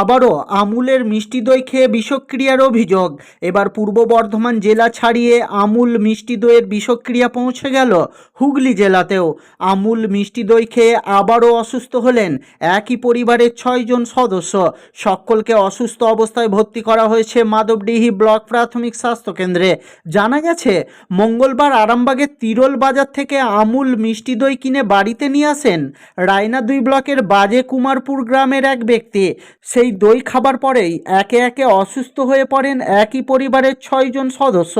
আবারও আমুলের মিষ্টি দই খেয়ে বিষক্রিয়ার অভিযোগ। এবার পূর্ব বর্ধমান জেলা ছাড়িয়ে আমুল মিষ্টি দইয়ের বিষক্রিয়া পৌঁছে গেল হুগলি জেলাতেও। আমুল মিষ্টি দই খেয়ে আবারও অসুস্থ হলেন একই পরিবারের 6 জন সদস্য। সকলকে অসুস্থ অবস্থায় ভর্তি করা হয়েছে মাধবডিহি ব্লক প্রাথমিক স্বাস্থ্যকেন্দ্রে। জানা গেছে, মঙ্গলবার আরামবাগের তিরোল বাজার থেকে আমুল মিষ্টি দই কিনে বাড়িতে নিয়ে আসেন রায়না 2 ব্লকের বাজে কুমারপুর গ্রামের এক ব্যক্তি। সেই দই খাবার পরেই একে একে অসুস্থ হয়ে পড়েন একই পরিবারের 6 জন সদস্য,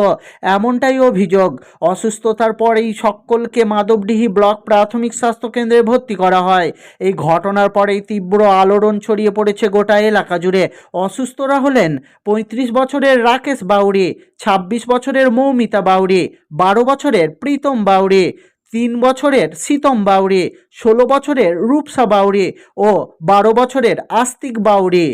এমনটাই অভিযোগ। অসুস্থতার পরেই সকলকে মাধবডিহি ব্লক প্রাথমিক স্বাস্থ্যকেন্দ্রে ভর্তি করা হয়। এই ঘটনার পরেই তীব্র আলোড়ন ছড়িয়ে পড়েছে গোটা এলাকা জুড়ে। অসুস্থরা হলেন 35 বছরের রাকেশ বাউরি, 26 বছরের মৌমিতা বাউরি, 12 বছরের প্রীতম বাউরি, 3 বছরের শীতম বাউরি, 16 বছরের রূপসা বাউরি ও 12 বছরের আস্তিক বাউরি।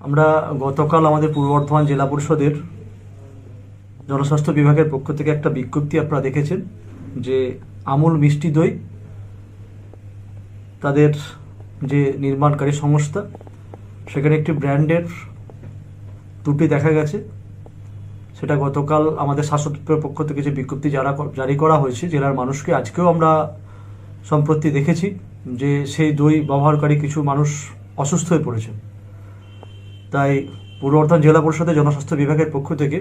আমরা গতকাল আমাদের পূর্ব বর্ধমান জেলা পরিষদের জনস্বাস্থ্য বিভাগের পক্ষ থেকে একটা বিজ্ঞপ্তি আপনারা দেখেছেন যে আমুল মিষ্টি দই তাদের যে নির্মাণকারী সংস্থা, সেখানে একটি ব্র্যান্ডের ত্রুটি দেখা গেছে। সেটা গতকাল আমাদের শাসকের পক্ষ থেকে যে বিজ্ঞপ্তি জারি করা হয়েছে জেলার মানুষকে, আজকেও আমরা সম্প্রতি দেখেছি যে সেই দই ব্যবহারকারী কিছু মানুষ অসুস্থ হয়ে পড়েছেন। তাই পূর্ব বর্ধমান জেলা পরিষদের জনস্বাস্থ্য বিভাগের পক্ষ থেকে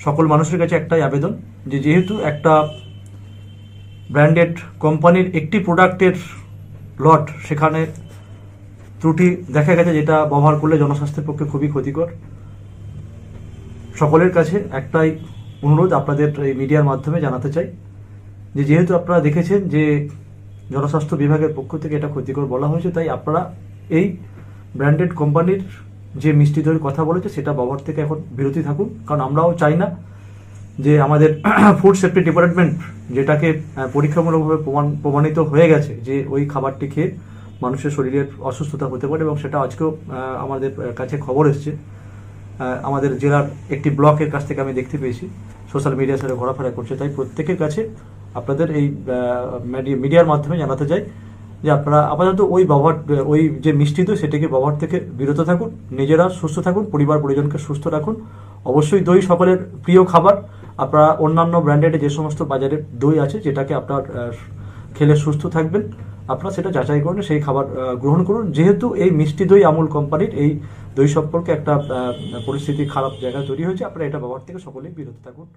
সকল মানুষের কাছে একটাই আবেদন যে যেহেতু একটা ব্র্যান্ডেড কোম্পানির একটি প্রোডাক্টের লট সেখানে ত্রুটি দেখা গেছে, যেটা ব্যবহার করলে জনস্বাস্থ্যের পক্ষে খুবই ক্ষতিকর। সকলের কাছে একটাই অনুরোধ আপনাদের এই মিডিয়ার মাধ্যমে জানাতে চাই যে যেহেতু আপনারা দেখেছেন যে জনস্বাস্থ্য বিভাগের পক্ষ থেকে এটা ক্ষতিকর বলা হয়েছে, তাই আপনারা এই ব্র্যান্ডেড কোম্পানির যে মিষ্টি দইয়ের কথা বলেছে সেটা ব্যবহার থেকে এখন বিরতি থাকুন। কারণ আমরাও চাই না যে আমাদের ফুড সেফটি ডিপার্টমেন্ট, যেটাকে পরীক্ষামূলকভাবে প্রমাণিত হয়ে গেছে যে ওই খাবারটি খেয়ে মানুষের শরীরের অসুস্থতা হতে পারে, এবং সেটা আজকেও আমাদের কাছে খবর এসছে। আমাদের জেলার একটি ব্লকের কাছ থেকে আমি দেখতে পেয়েছি সোশ্যাল মিডিয়ার সাথে ঘোরাফেরা করছে। তাই প্রত্যেকের কাছে আপনাদের এই মিডিয়ার মাধ্যমে জানাতে চাই যে আপনারা আপাতত ওই যে মিষ্টি দই সেটাকে ব্যবহার থেকে বিরত থাকুন, নিজেরা সুস্থ থাকুন, পরিবার পরিজনকে সুস্থ রাখুন। অবশ্যই দই সকলের প্রিয় খাবার। আপনারা অন্যান্য ব্র্যান্ডেড যে সমস্ত বাজারে দই আছে যেটাকে আপনার খেলে সুস্থ থাকবেন, আপনারা সেটা যাচাই করুন, সেই খাবার গ্রহণ করুন। যেহেতু এই মিষ্টি দই আমুল কোম্পানির এই দই সম্পর্কে একটা পরিস্থিতি খারাপ জায়গা তৈরি হয়েছে, আপনারা এটা ব্যবহার থেকে সকলেই বিরত থাকুন।